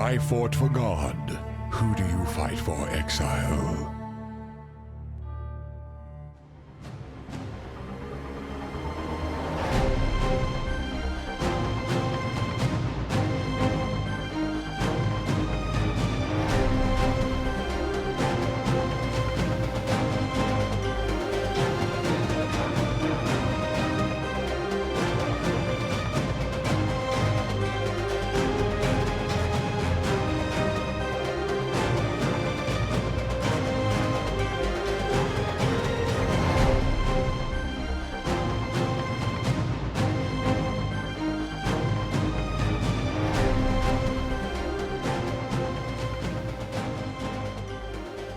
I fought for God. Who do you fight for, exile?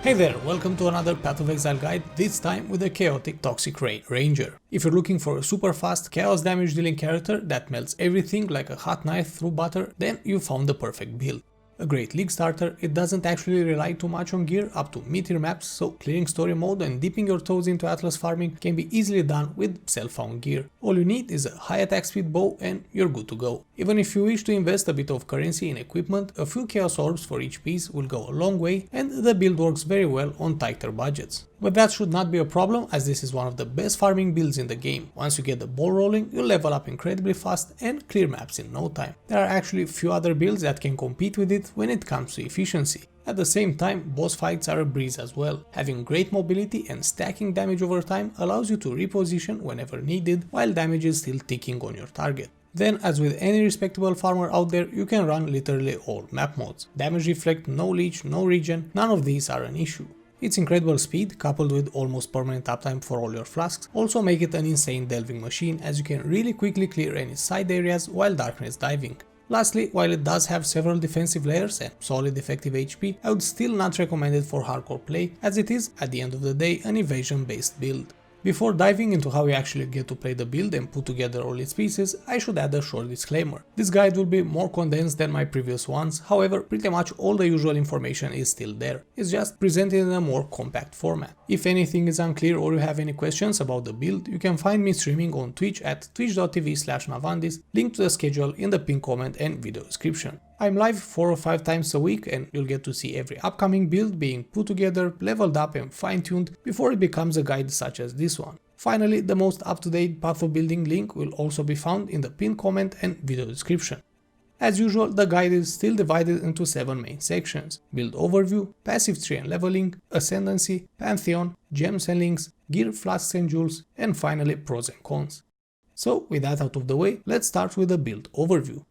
Hey there, welcome to another Path of Exile guide, this time with a chaotic Toxic Rain Ranger. If you're looking for a super fast chaos damage dealing character that melts everything like a hot knife through butter, then you found the perfect build. A great league starter, it doesn't actually rely too much on gear up to mid-tier maps, so clearing story mode and dipping your toes into Atlas farming can be easily done with self-found gear. All you need is a high attack speed bow and you're good to go. Even if you wish to invest a bit of currency in equipment, a few chaos orbs for each piece will go a long way and the build works very well on tighter budgets. But that should not be a problem, as this is one of the best farming builds in the game. Once you get the ball rolling, you'll level up incredibly fast and clear maps in no time. There are actually few other builds that can compete with it when it comes to efficiency. At the same time, boss fights are a breeze as well. Having great mobility and stacking damage over time allows you to reposition whenever needed while damage is still ticking on your target. Then, as with any respectable farmer out there, you can run literally all map modes. Damage reflect, no leech, no regen, none of these are an issue. Its incredible speed, coupled with almost permanent uptime for all your flasks, also make it an insane delving machine, as you can really quickly clear any side areas while darkness diving. Lastly, while it does have several defensive layers and solid effective HP, I would still not recommend it for hardcore play, as it is, at the end of the day, an evasion based build. Before diving into how you actually get to play the build and put together all its pieces, I should add a short disclaimer. This guide will be more condensed than my previous ones, however, pretty much all the usual information is still there. It's just presented in a more compact format. If anything is unclear or you have any questions about the build, you can find me streaming on Twitch at twitch.tv/Navandis, link to the schedule in the pinned comment and video description. I'm live 4 or 5 times a week and you'll get to see every upcoming build being put together, leveled up and fine-tuned before it becomes a guide such as this one. Finally, the most up-to-date path of building link will also be found in the pinned comment and video description. As usual, the guide is still divided into 7 main sections: build overview, passive tree and leveling, ascendancy, pantheon, gems and links, gear, flasks and jewels, and finally pros and cons. So with that out of the way, let's start with the build overview.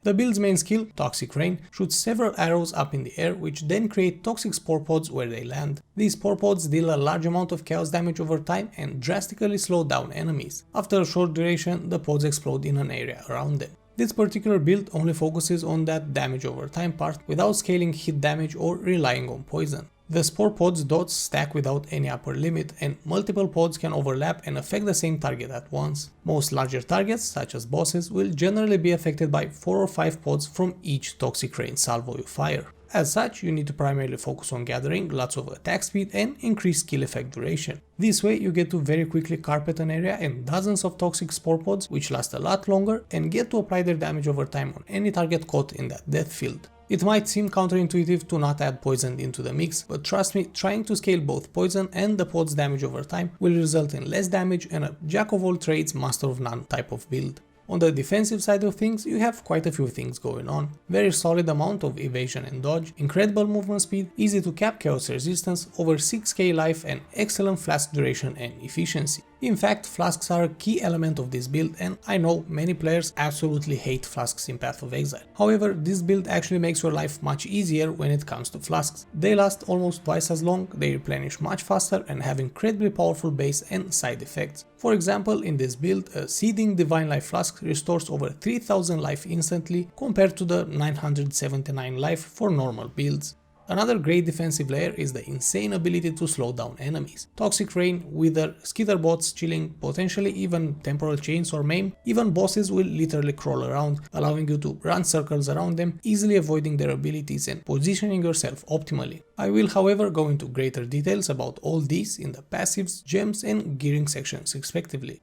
The build's main skill, Toxic Rain, shoots several arrows up in the air which then create toxic spore pods where they land. These spore pods deal a large amount of chaos damage over time and drastically slow down enemies. After a short duration, the pods explode in an area around them. This particular build only focuses on that damage over time part without scaling hit damage or relying on poison. The spore pods dots stack without any upper limit, and multiple pods can overlap and affect the same target at once. Most larger targets, such as bosses, will generally be affected by 4 or 5 pods from each Toxic Rain salvo you fire. As such, you need to primarily focus on gathering lots of attack speed and increase skill effect duration. This way you get to very quickly carpet an area and dozens of toxic spore pods which last a lot longer and get to apply their damage over time on any target caught in that death field. It might seem counterintuitive to not add poison into the mix, but trust me, trying to scale both poison and the pod's damage over time will result in less damage and a jack of all trades, master of none type of build. On the defensive side of things, you have quite a few things going on. Very solid amount of evasion and dodge, incredible movement speed, easy to cap chaos resistance, over 6k life and excellent flask duration and efficiency. In fact, flasks are a key element of this build, and I know many players absolutely hate flasks in Path of Exile. However, this build actually makes your life much easier when it comes to flasks. They last almost twice as long, they replenish much faster and have incredibly powerful base and side effects. For example, in this build, a Seething Divine Life flask restores over 3000 life instantly compared to the 979 life for normal builds. Another great defensive layer is the insane ability to slow down enemies. Toxic Rain, Wither, Skitterbots, Chilling, potentially even Temporal Chains or Maim, even bosses will literally crawl around, allowing you to run circles around them, easily avoiding their abilities and positioning yourself optimally. I will however go into greater details about all these in the passives, gems and gearing sections respectively.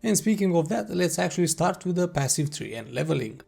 And speaking of that, let's actually start with the passive tree and leveling.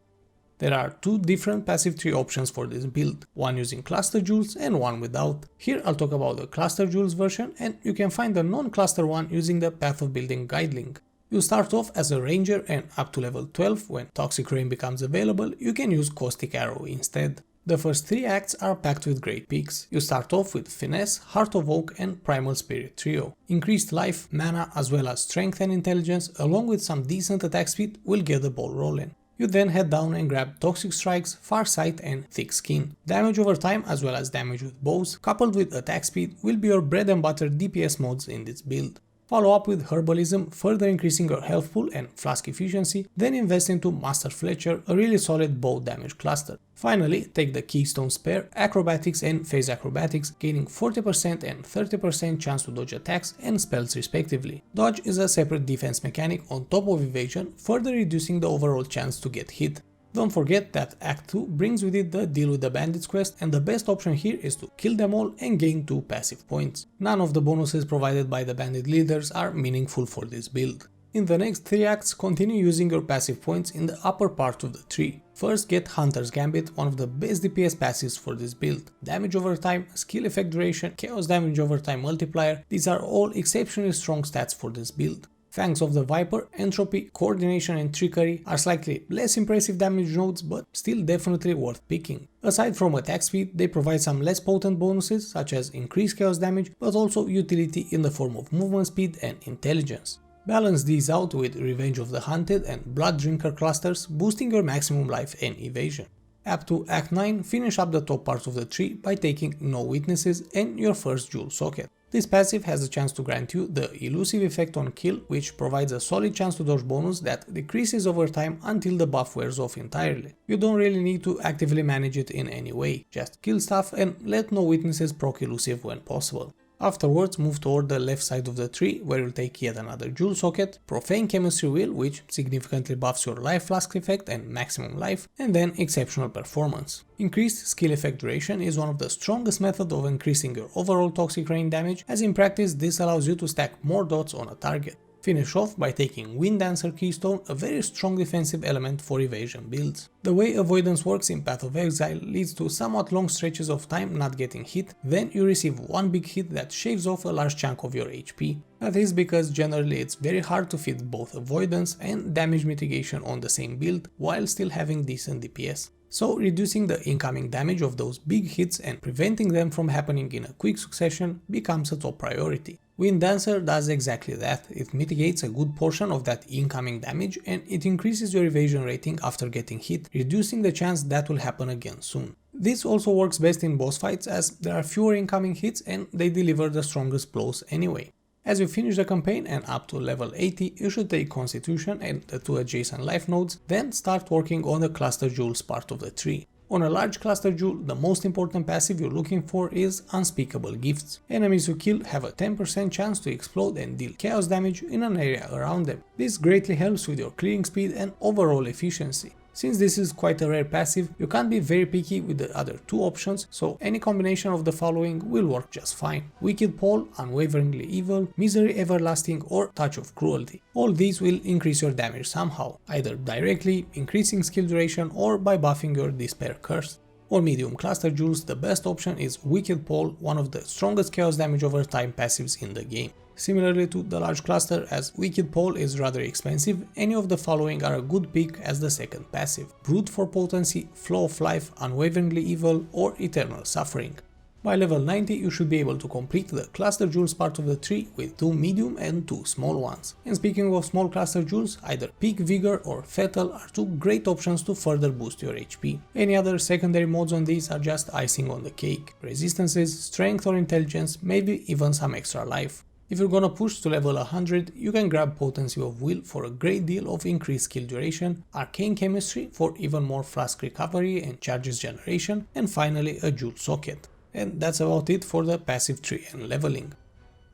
There are two different passive tree options for this build, one using cluster jewels and one without. Here I'll talk about the cluster jewels version, and you can find the non-cluster one using the Path of Building guide link. You start off as a ranger, and up to level 12, when Toxic Rain becomes available, you can use Caustic Arrow instead. The first 3 acts are packed with great picks. You start off with Finesse, Heart of Oak and Primal Spirit trio. Increased life, mana as well as strength and intelligence along with some decent attack speed will get the ball rolling. You then head down and grab Toxic Strikes, Farsight and Thick Skin. Damage over time as well as damage with bows, coupled with attack speed, will be your bread and butter DPS modes in this build. Follow up with Herbalism, further increasing your health pool and flask efficiency, then invest into Master Fletcher, a really solid bow damage cluster. Finally, take the Keystone Spear, Acrobatics and Phase Acrobatics, gaining 40% and 30% chance to dodge attacks and spells respectively. Dodge is a separate defense mechanic on top of evasion, further reducing the overall chance to get hit. Don't forget that Act 2 brings with it the Deal with the Bandits quest, and the best option here is to kill them all and gain 2 passive points. None of the bonuses provided by the bandit leaders are meaningful for this build. In the next 3 acts, continue using your passive points in the upper part of the tree. First, get Hunter's Gambit, one of the best DPS passives for this build. Damage over time, skill effect duration, chaos damage over time multiplier, these are all exceptionally strong stats for this build. Fangs of the Viper, Entropy, Coordination and Trickery are slightly less impressive damage nodes, but still definitely worth picking. Aside from attack speed, they provide some less potent bonuses such as increased chaos damage, but also utility in the form of movement speed and intelligence. Balance these out with Revenge of the Hunted and Blood Drinker clusters, boosting your maximum life and evasion. Up to Act 9, finish up the top part of the tree by taking No Witnesses and your first Jewel Socket. This passive has a chance to grant you the Elusive Effect on Kill, which provides a solid chance to dodge bonus that decreases over time until the buff wears off entirely. You don't really need to actively manage it in any way, just kill stuff and let No Witnesses proc Elusive when possible. Afterwards, move toward the left side of the tree, where you'll take yet another Jewel Socket, Profane Chemistry Wheel, which significantly buffs your Life Flask effect and maximum life, and then Exceptional Performance. Increased skill effect duration is one of the strongest methods of increasing your overall Toxic Rain damage, as in practice this allows you to stack more dots on a target. Finish off by taking Wind Dancer Keystone, a very strong defensive element for evasion builds. The way avoidance works in Path of Exile leads to somewhat long stretches of time not getting hit, then you receive one big hit that shaves off a large chunk of your HP. That is because generally it's very hard to fit both avoidance and damage mitigation on the same build while still having decent DPS. So reducing the incoming damage of those big hits and preventing them from happening in a quick succession becomes a top priority. Wind Dancer does exactly that. It mitigates a good portion of that incoming damage and it increases your evasion rating after getting hit, reducing the chance that will happen again soon. This also works best in boss fights as there are fewer incoming hits and they deliver the strongest blows anyway. As you finish the campaign and up to level 80, you should take Constitution and the 2 adjacent life nodes, then start working on the Cluster Jewels part of the tree. On a large Cluster Jewel, the most important passive you're looking for is Unspeakable Gifts. Enemies you kill have a 10% chance to explode and deal chaos damage in an area around them. This greatly helps with your clearing speed and overall efficiency. Since this is quite a rare passive, you can't be very picky with the other 2 options, so any combination of the following will work just fine. Wicked Pole, Unwaveringly Evil, Misery Everlasting or Touch of Cruelty. All these will increase your damage somehow, either directly, increasing skill duration or by buffing your Despair Curse. On medium cluster jewels, the best option is Wicked Pole, one of the strongest chaos damage over time passives in the game. Similarly to the large cluster, as Wicked Pole is rather expensive, any of the following are a good pick as the second passive: Brute for Potency, Flow of Life, Unwaveringly Evil or Eternal Suffering. By level 90 you should be able to complete the cluster jewels part of the tree with 2 medium and 2 small ones. And speaking of small cluster jewels, either Peak Vigor or Fatal are 2 great options to further boost your HP. Any other secondary mods on these are just icing on the cake: resistances, strength or intelligence, maybe even some extra life. If you're gonna push to level 100, you can grab Potency of Will for a great deal of increased skill duration, Arcane Chemistry for even more flask recovery and charges generation, and finally a Jewel Socket. And that's about it for the passive tree and leveling.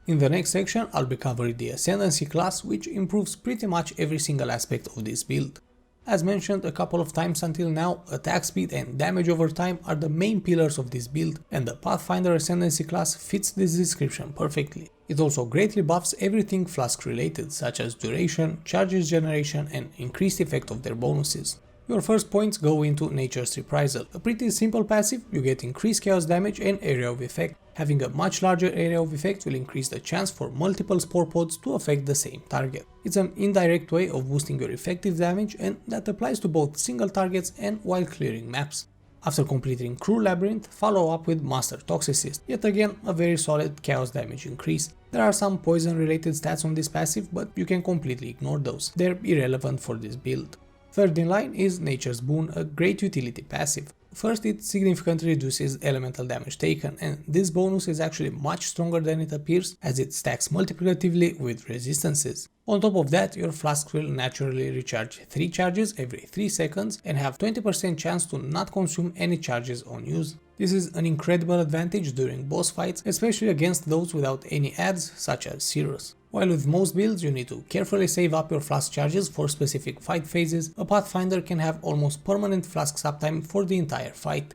In the next section I'll be covering the Ascendancy class, which improves pretty much every single aspect of this build. As mentioned a couple of times until now, attack speed and damage over time are the main pillars of this build, and the Pathfinder Ascendancy class fits this description perfectly. It also greatly buffs everything flask related, such as duration, charges generation and increased effect of their bonuses. Your first points go into Nature's Reprisal, a pretty simple passive. You get increased chaos damage and area of effect. Having a much larger area of effect will increase the chance for multiple spore pods to affect the same target. It's an indirect way of boosting your effective damage, and that applies to both single targets and while clearing maps. After completing Cruel Labyrinth, follow up with Master Toxicist, yet again a very solid chaos damage increase. There are some poison related stats on this passive, but you can completely ignore those, they're irrelevant for this build. Third in line is Nature's Boon, a great utility passive. First, it significantly reduces elemental damage taken, and this bonus is actually much stronger than it appears, as it stacks multiplicatively with resistances. On top of that, your flask will naturally recharge 3 charges every 3 seconds and have 20% chance to not consume any charges on use. This is an incredible advantage during boss fights, especially against those without any adds such as Cirrus. While with most builds you need to carefully save up your flask charges for specific fight phases, a Pathfinder can have almost permanent flask uptime for the entire fight.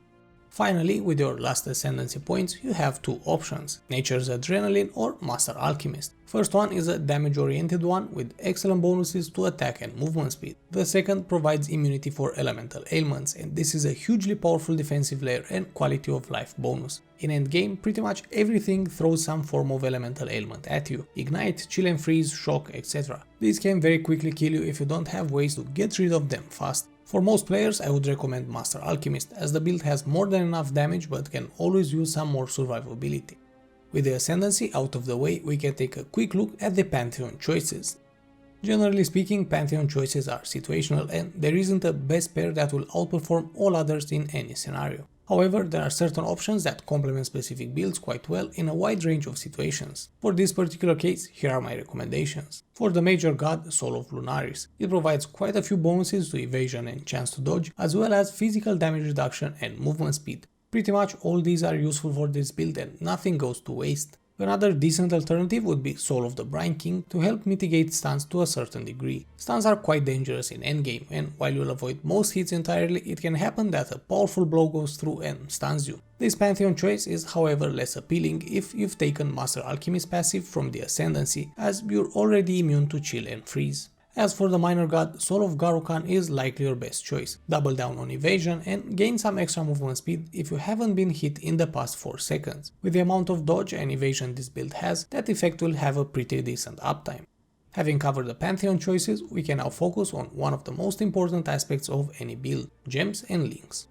Finally, with your last Ascendancy points, you have 2 options, Nature's Adrenaline or Master Alchemist. First one is a damage oriented one with excellent bonuses to attack and movement speed. The second provides immunity for elemental ailments, and this is a hugely powerful defensive layer and quality of life bonus. In endgame, pretty much everything throws some form of elemental ailment at you, ignite, chill and freeze, shock, etc. These can very quickly kill you if you don't have ways to get rid of them fast. For most players, I would recommend Master Alchemist, as the build has more than enough damage but can always use some more survivability. With the Ascendancy out of the way, we can take a quick look at the Pantheon choices. Generally speaking, Pantheon choices are situational, and there isn't a best pair that will outperform all others in any scenario. However, there are certain options that complement specific builds quite well in a wide range of situations. For this particular case, here are my recommendations. For the Major God, Soul of Lunaris. It provides quite a few bonuses to evasion and chance to dodge, as well as physical damage reduction and movement speed. Pretty much all these are useful for this build and nothing goes to waste. Another decent alternative would be Soul of the Brine King to help mitigate stuns to a certain degree. Stuns are quite dangerous in endgame, and while you'll avoid most hits entirely, it can happen that a powerful blow goes through and stuns you. This Pantheon choice is however less appealing if you've taken Master Alchemist passive from the Ascendancy, as you're already immune to chill and freeze. As for the Minor God, Soul of Garokan is likely your best choice. Double down on evasion and gain some extra movement speed if you haven't been hit in the past 4 seconds. With the amount of dodge and evasion this build has, that effect will have a pretty decent uptime. Having covered the Pantheon choices, we can now focus on one of the most important aspects of any build, gems and links.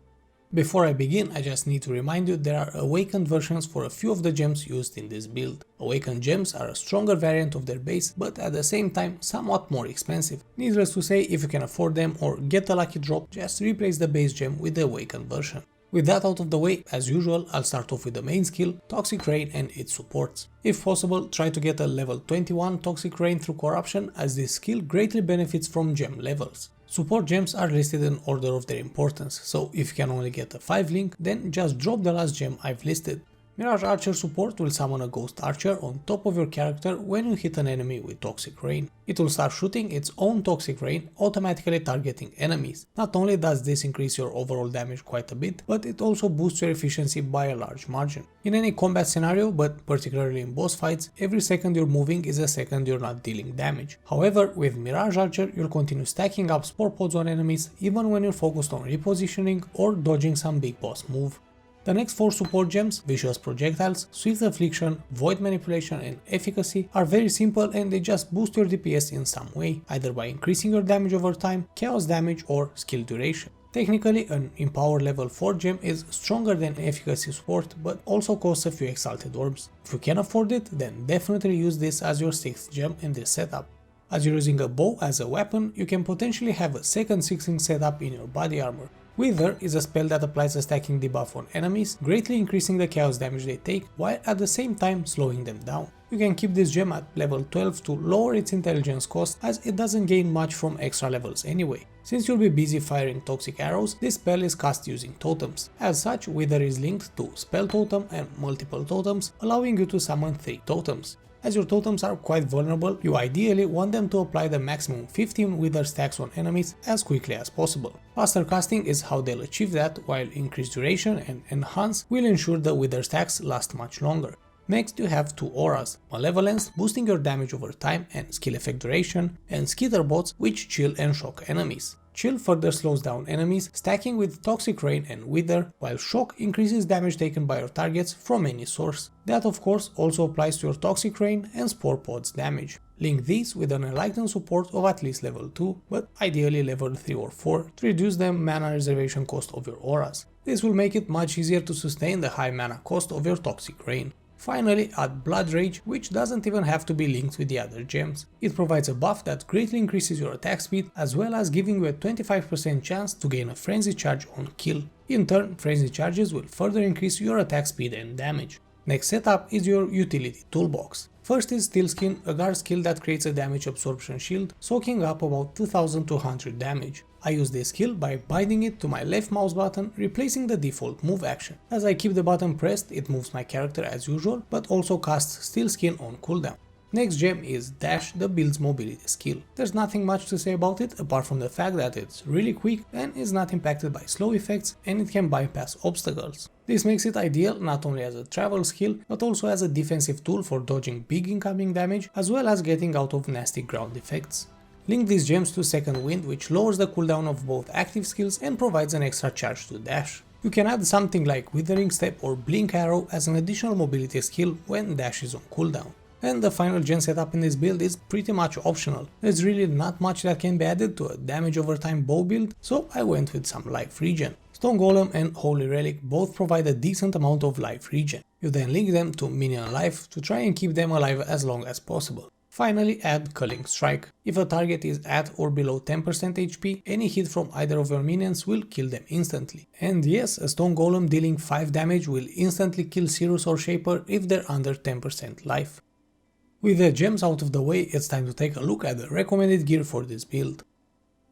Before I begin, I just need to remind you there are awakened versions for a few of the gems used in this build. Awakened gems are a stronger variant of their base, but at the same time somewhat more expensive. Needless to say, if you can afford them or get a lucky drop, just replace the base gem with the awakened version. With that out of the way, as usual, I'll start off with the main skill, Toxic Rain and its supports. If possible, try to get a level 21 Toxic Rain through Corruption, as this skill greatly benefits from gem levels. Support gems are listed in order of their importance, so if you can only get a 5 link, then just drop the last gem I've listed. Mirage Archer support will summon a Ghost Archer on top of your character when you hit an enemy with Toxic Rain. It will start shooting its own Toxic Rain, automatically targeting enemies. Not only does this increase your overall damage quite a bit, but it also boosts your efficiency by a large margin. In any combat scenario, but particularly in boss fights, every second you're moving is a second you're not dealing damage. However, with Mirage Archer, you'll continue stacking up spore pods on enemies even when you're focused on repositioning or dodging some big boss move. The next 4 support gems, Vicious Projectiles, Swift Affliction, Void Manipulation and Efficacy, are very simple and they just boost your DPS in some way, either by increasing your damage over time, chaos damage or skill duration. Technically, an Empower level 4 gem is stronger than Efficacy support, but also costs a few Exalted Orbs. If you can afford it, then definitely use this as your 6th gem in this setup. As you're using a bow as a weapon, you can potentially have a second 6-link setup in your body armor. Wither is a spell that applies a stacking debuff on enemies, greatly increasing the chaos damage they take, while at the same time slowing them down. You can keep this gem at level 12 to lower its intelligence cost, as it doesn't gain much from extra levels anyway. Since you'll be busy firing toxic arrows, this spell is cast using totems. As such, Wither is linked to Spell Totem and multiple totems, allowing you to summon 3 totems. As your totems are quite vulnerable, you ideally want them to apply the maximum 15 Wither stacks on enemies as quickly as possible. Faster casting is how they'll achieve that, while increased duration and enhance will ensure the Wither stacks last much longer. Next you have 2 auras, Malevolence boosting your damage over time and skill effect duration, and Skitterbots which chill and shock enemies. Chill further slows down enemies, stacking with Toxic Rain and Wither, while Shock increases damage taken by your targets from any source. That of course also applies to your Toxic Rain and Spore Pods damage. Link these with an enlightened support of at least level 2, but ideally level 3 or 4, to reduce the mana reservation cost of your auras. This will make it much easier to sustain the high mana cost of your Toxic Rain. Finally, add Blood Rage, which doesn't even have to be linked with the other gems. It provides a buff that greatly increases your attack speed, as well as giving you a 25% chance to gain a Frenzy Charge on kill. In turn, Frenzy Charges will further increase your attack speed and damage. Next setup is your utility toolbox. First is Steel Skin, a guard skill that creates a damage absorption shield, soaking up about 2200 damage. I use this skill by binding it to my left mouse button, replacing the default move action. As I keep the button pressed, it moves my character as usual, but also casts Steel Skin on cooldown. Next gem is Dash, the build's mobility skill. There's nothing much to say about it apart from the fact that it's really quick and is not impacted by slow effects, and it can bypass obstacles. This makes it ideal not only as a travel skill, but also as a defensive tool for dodging big incoming damage, as well as getting out of nasty ground effects. Link these gems to Second Wind, which lowers the cooldown of both active skills and provides an extra charge to Dash. You can add something like Withering Step or Blink Arrow as an additional mobility skill when Dash is on cooldown. And the final gen setup in this build is pretty much optional. There's really not much that can be added to a damage over time bow build, so I went with some life regen. Stone Golem and Holy Relic both provide a decent amount of life regen. You then link them to minion life to try and keep them alive as long as possible. Finally, add Culling Strike. If a target is at or below 10% HP, any hit from either of your minions will kill them instantly. And yes, a Stone Golem dealing 5 damage will instantly kill Cirrus or Shaper if they're under 10% life. With the gems out of the way, it's time to take a look at the recommended gear for this build.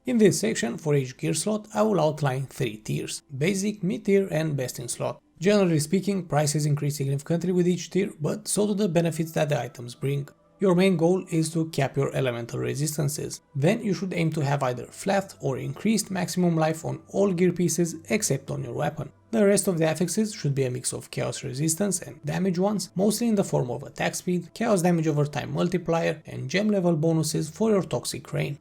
In this section, for each gear slot, I will outline 3 tiers: Basic, Mid-tier and Best in Slot. Generally speaking, prices increase significantly with each tier, but so do the benefits that the items bring. Your main goal is to cap your elemental resistances. Then you should aim to have either flat or increased maximum life on all gear pieces except on your weapon. The rest of the affixes should be a mix of chaos resistance and damage ones, mostly in the form of attack speed, chaos damage over time multiplier, and gem level bonuses for your Toxic Rain.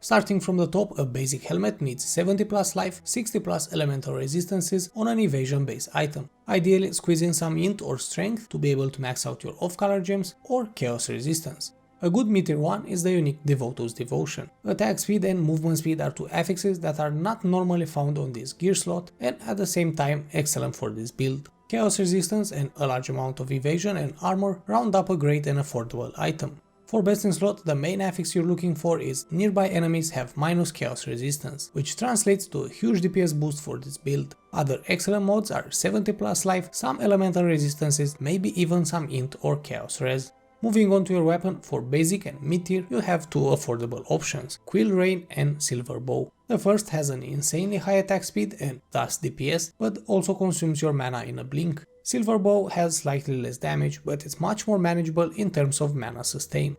Starting from the top, a basic helmet needs 70 plus life, 60 plus elemental resistances on an evasion based item. Ideally squeeze in some int or strength to be able to max out your off-color gems or chaos resistance. A good mid-tier one is the unique Devoto's Devotion. Attack speed and movement speed are two affixes that are not normally found on this gear slot and at the same time excellent for this build. Chaos resistance and a large amount of evasion and armor round up a great and affordable item. For Best in Slot, the main affix you're looking for is nearby enemies have minus chaos resistance, which translates to a huge DPS boost for this build. Other excellent mods are 70 plus life, some elemental resistances, maybe even some int or chaos res. Moving on to your weapon, for basic and mid-tier you have two affordable options, Quill Rain and Silver Bow. The first has an insanely high attack speed and thus DPS, but also consumes your mana in a blink. Silver Bow has slightly less damage, but it's much more manageable in terms of mana sustain.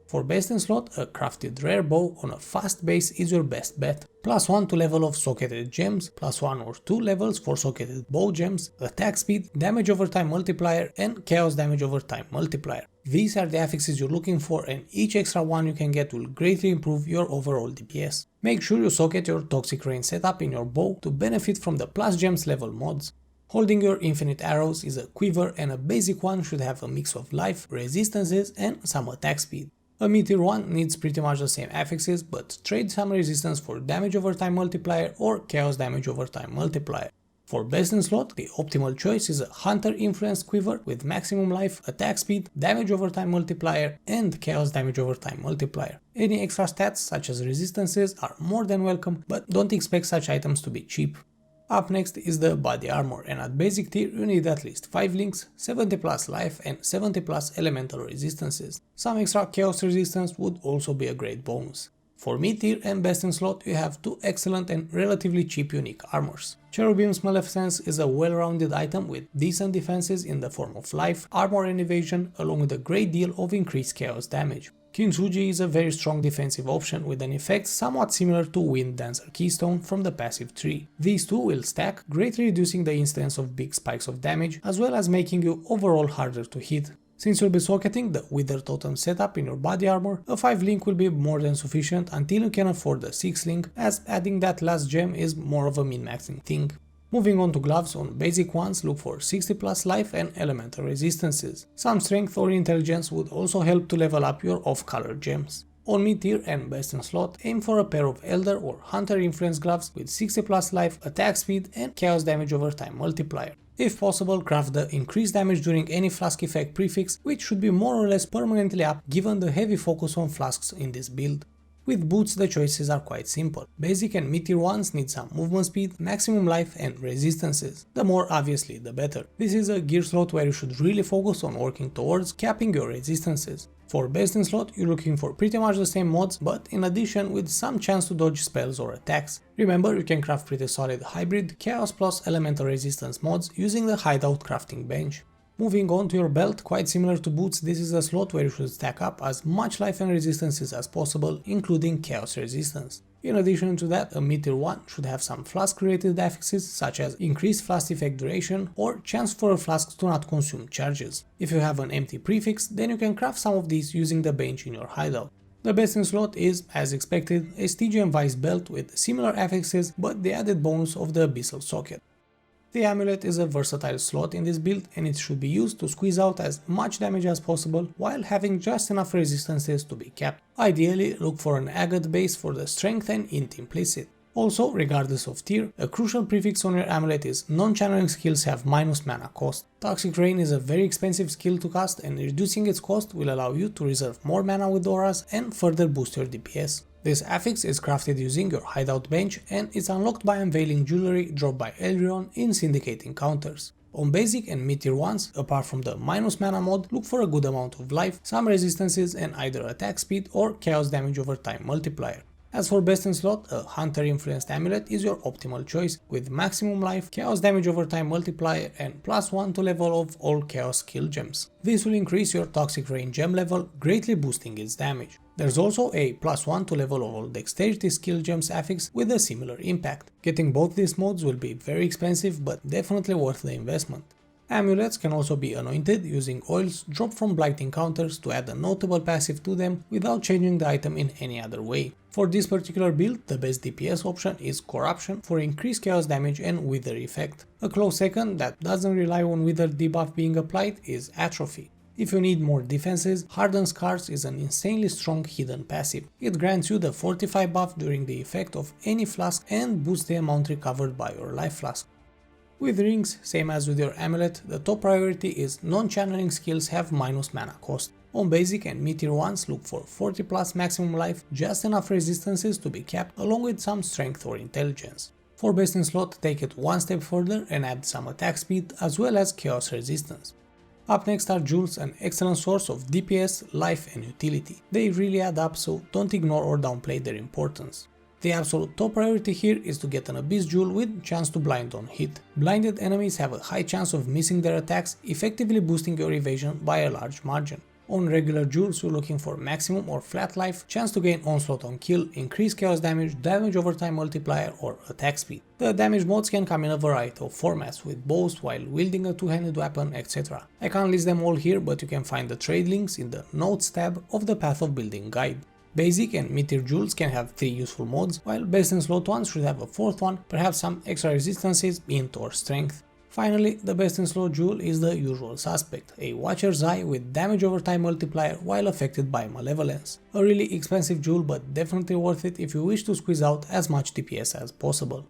For Best in Slot, a crafted rare bow on a fast base is your best bet. +1 to level of socketed gems, +1 or 2 levels for socketed bow gems, attack speed, damage over time multiplier and chaos damage over time multiplier. These are the affixes you're looking for, and each extra one you can get will greatly improve your overall DPS. Make sure you socket your Toxic Rain setup in your bow to benefit from the plus gems level mods. Holding your infinite arrows is a quiver, and a basic one should have a mix of life, resistances and some attack speed. A mid-tier one needs pretty much the same affixes, but trade some resistance for damage over time multiplier or chaos damage over time multiplier. For Best in Slot, the optimal choice is a hunter influenced quiver with maximum life, attack speed, damage over time multiplier and chaos damage over time multiplier. Any extra stats such as resistances are more than welcome, but don't expect such items to be cheap. Up next is the body armor, and at basic tier you need at least 5 links, 70 plus life and 70 plus elemental resistances. Some extra chaos resistance would also be a great bonus. For mid tier and Best in Slot you have two excellent and relatively cheap unique armors. Cherubim's Maleficence is a well-rounded item with decent defenses in the form of life, armor and evasion, along with a great deal of increased chaos damage. Kintsugi is a very strong defensive option with an effect somewhat similar to Wind Dancer Keystone from the passive tree. These two will stack, greatly reducing the incidence of big spikes of damage as well as making you overall harder to hit. Since you'll be socketing the Wither Totem setup in your body armor, a 5 link will be more than sufficient until you can afford the 6 link, as adding that last gem is more of a min-maxing thing. Moving on to gloves, on basic ones look for 60 plus life and elemental resistances. Some strength or intelligence would also help to level up your off-color gems. On mid tier and best in slot, aim for a pair of Elder or Hunter influence gloves with 60 plus life, attack speed and chaos damage over time multiplier. If possible, craft the increased damage during any flask effect prefix, which should be more or less permanently up given the heavy focus on flasks in this build. With boots the choices are quite simple. Basic and mid tier ones need some movement speed, maximum life and resistances. The more obviously the better. This is a gear slot where you should really focus on working towards capping your resistances. For best in slot, you're looking for pretty much the same mods, but in addition with some chance to dodge spells or attacks. Remember, you can craft pretty solid hybrid, chaos plus elemental resistance mods using the hideout crafting bench. Moving on to your belt, quite similar to boots, this is a slot where you should stack up as much life and resistances as possible, including chaos resistance. In addition to that, a mid tier 1 should have some flask related affixes such as increased flask effect duration or chance for a flask to not consume charges. If you have an empty prefix, then you can craft some of these using the bench in your hideout. The best in slot is, as expected, a Stygian Vice belt with similar affixes but the added bonus of the Abyssal socket. The amulet is a versatile slot in this build and it should be used to squeeze out as much damage as possible while having just enough resistances to be capped. Ideally, look for an agate base for the strength and int implicit. Also, regardless of tier, a crucial prefix on your amulet is non-channeling skills have minus mana cost. Toxic Rain is a very expensive skill to cast and reducing its cost will allow you to reserve more mana with auras and further boost your DPS. This affix is crafted using your hideout bench and is unlocked by unveiling jewelry dropped by Elrion in Syndicate encounters. On basic and mid tier ones, apart from the minus mana mod, look for a good amount of life, some resistances and either attack speed or chaos damage over time multiplier. As for best in slot, a Hunter influenced amulet is your optimal choice with maximum life, chaos damage over time multiplier and +1 to level of all chaos skill gems. This will increase your Toxic Rain gem level, greatly boosting its damage. There's also a +1 to level of all dexterity skill gems affix with a similar impact. Getting both these mods will be very expensive but definitely worth the investment. Amulets can also be anointed using oils dropped from Blight encounters to add a notable passive to them without changing the item in any other way. For this particular build, the best DPS option is Corruption for increased chaos damage and Wither effect. A close second that doesn't rely on Wither debuff being applied is Atrophy. If you need more defenses, Hardened Scars is an insanely strong hidden passive. It grants you the Fortify buff during the effect of any flask and boosts the amount recovered by your life flask. With rings, same as with your amulet, the top priority is non-channeling skills have minus mana cost. On basic and mid tier ones look for 40 plus maximum life, just enough resistances to be capped along with some strength or intelligence. For best in slot, take it one step further and add some attack speed as well as chaos resistance. Up next are jewels, an excellent source of DPS, life and utility. They really add up, so don't ignore or downplay their importance. The absolute top priority here is to get an Abyss Jewel with chance to blind on hit. Blinded enemies have a high chance of missing their attacks, effectively boosting your evasion by a large margin. On regular jewels, you're looking for maximum or flat life, chance to gain onslaught on kill, increased chaos damage, damage over time multiplier or attack speed. The damage mods can come in a variety of formats, with bows while wielding a two-handed weapon, etc. I can't list them all here, but you can find the trade links in the notes tab of the Path of Building guide. Basic and mid-tier jewels can have 3 useful mods, while best in slot ones should have a 4th one, perhaps some extra resistances, int or strength. Finally, the best in slot jewel is the usual suspect, a Watcher's Eye with damage over time multiplier while affected by Malevolence. A really expensive jewel but definitely worth it if you wish to squeeze out as much DPS as possible.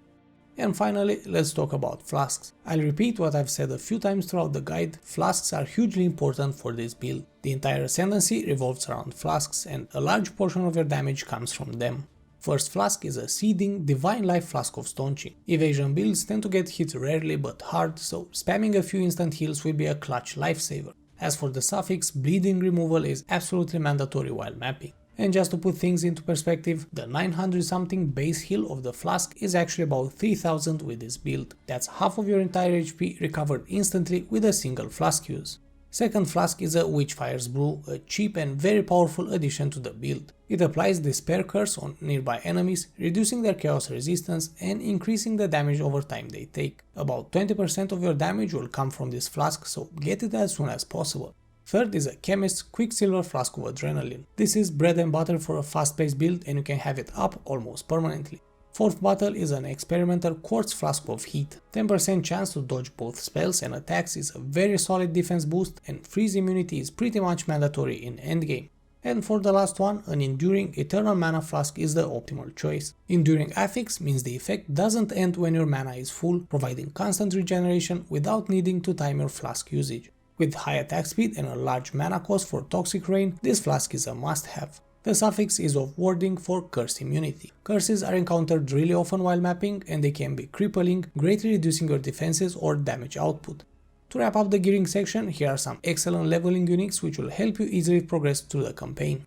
And finally, let's talk about flasks. I'll repeat what I've said a few times throughout the guide, flasks are hugely important for this build. The entire ascendancy revolves around flasks and a large portion of your damage comes from them. First flask is a Seeding Divine Life Flask of Staunching. Evasion builds tend to get hit rarely but hard, so spamming a few instant heals will be a clutch lifesaver. As for the suffix, bleeding removal is absolutely mandatory while mapping. And just to put things into perspective, the 900 something base heal of the flask is actually about 3000 with this build. That's half of your entire HP recovered instantly with a single flask use. Second flask is a Witchfire's Brew, a cheap and very powerful addition to the build. It applies Despair Curse on nearby enemies, reducing their chaos resistance and increasing the damage over time they take. About 20% of your damage will come from this flask, so get it as soon as possible. Third is a Chemist's Quicksilver Flask of Adrenaline. This is bread and butter for a fast-paced build and you can have it up almost permanently. Fourth bottle is an experimental Quartz Flask of Heat. 10% chance to dodge both spells and attacks is a very solid defense boost, and freeze immunity is pretty much mandatory in endgame. And for the last one, an Enduring Eternal Mana Flask is the optimal choice. Enduring Affix means the effect doesn't end when your mana is full, providing constant regeneration without needing to time your flask usage. With high attack speed and a large mana cost for Toxic Rain, this flask is a must-have. The suffix is of warding for curse immunity. Curses are encountered really often while mapping and they can be crippling, greatly reducing your defenses or damage output. To wrap up the gearing section, here are some excellent leveling uniques which will help you easily progress through the campaign.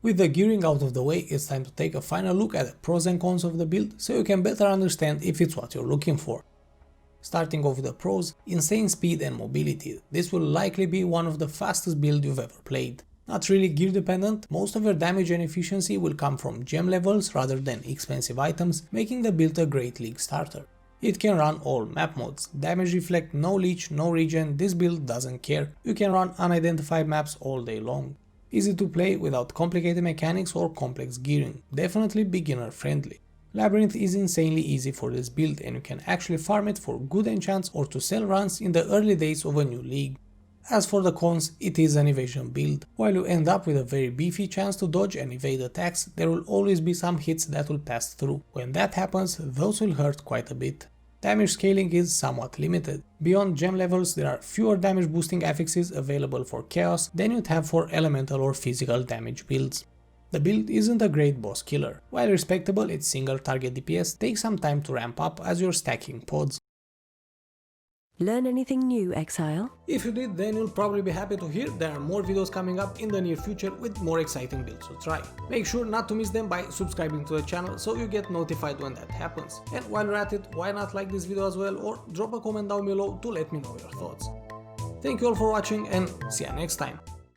With the gearing out of the way, it's time to take a final look at the pros and cons of the build so you can better understand if it's what you're looking for. Starting off with the pros, insane speed and mobility. This will likely be one of the fastest builds you've ever played. Not really gear dependent, most of your damage and efficiency will come from gem levels rather than expensive items, making the build a great league starter. It can run all map modes, damage reflect, no leech, no regen, this build doesn't care, you can run unidentified maps all day long. Easy to play without complicated mechanics or complex gearing, definitely beginner friendly. Labyrinth is insanely easy for this build and you can actually farm it for good enchants or to sell runs in the early days of a new league. As for the cons, it is an evasion build. While you end up with a very beefy chance to dodge and evade attacks, there will always be some hits that will pass through. When that happens, those will hurt quite a bit. Damage scaling is somewhat limited. Beyond gem levels, there are fewer damage boosting affixes available for Chaos than you'd have for elemental or physical damage builds. The build isn't a great boss killer. While respectable, its single target DPS takes some time to ramp up as you're stacking pods. Learn anything new, Exile? If you did, then you'll probably be happy to hear there are more videos coming up in the near future with more exciting builds to try. Make sure not to miss them by subscribing to the channel so you get notified when that happens. And while you're at it, why not like this video as well or drop a comment down below to let me know your thoughts. Thank you all for watching and see you next time.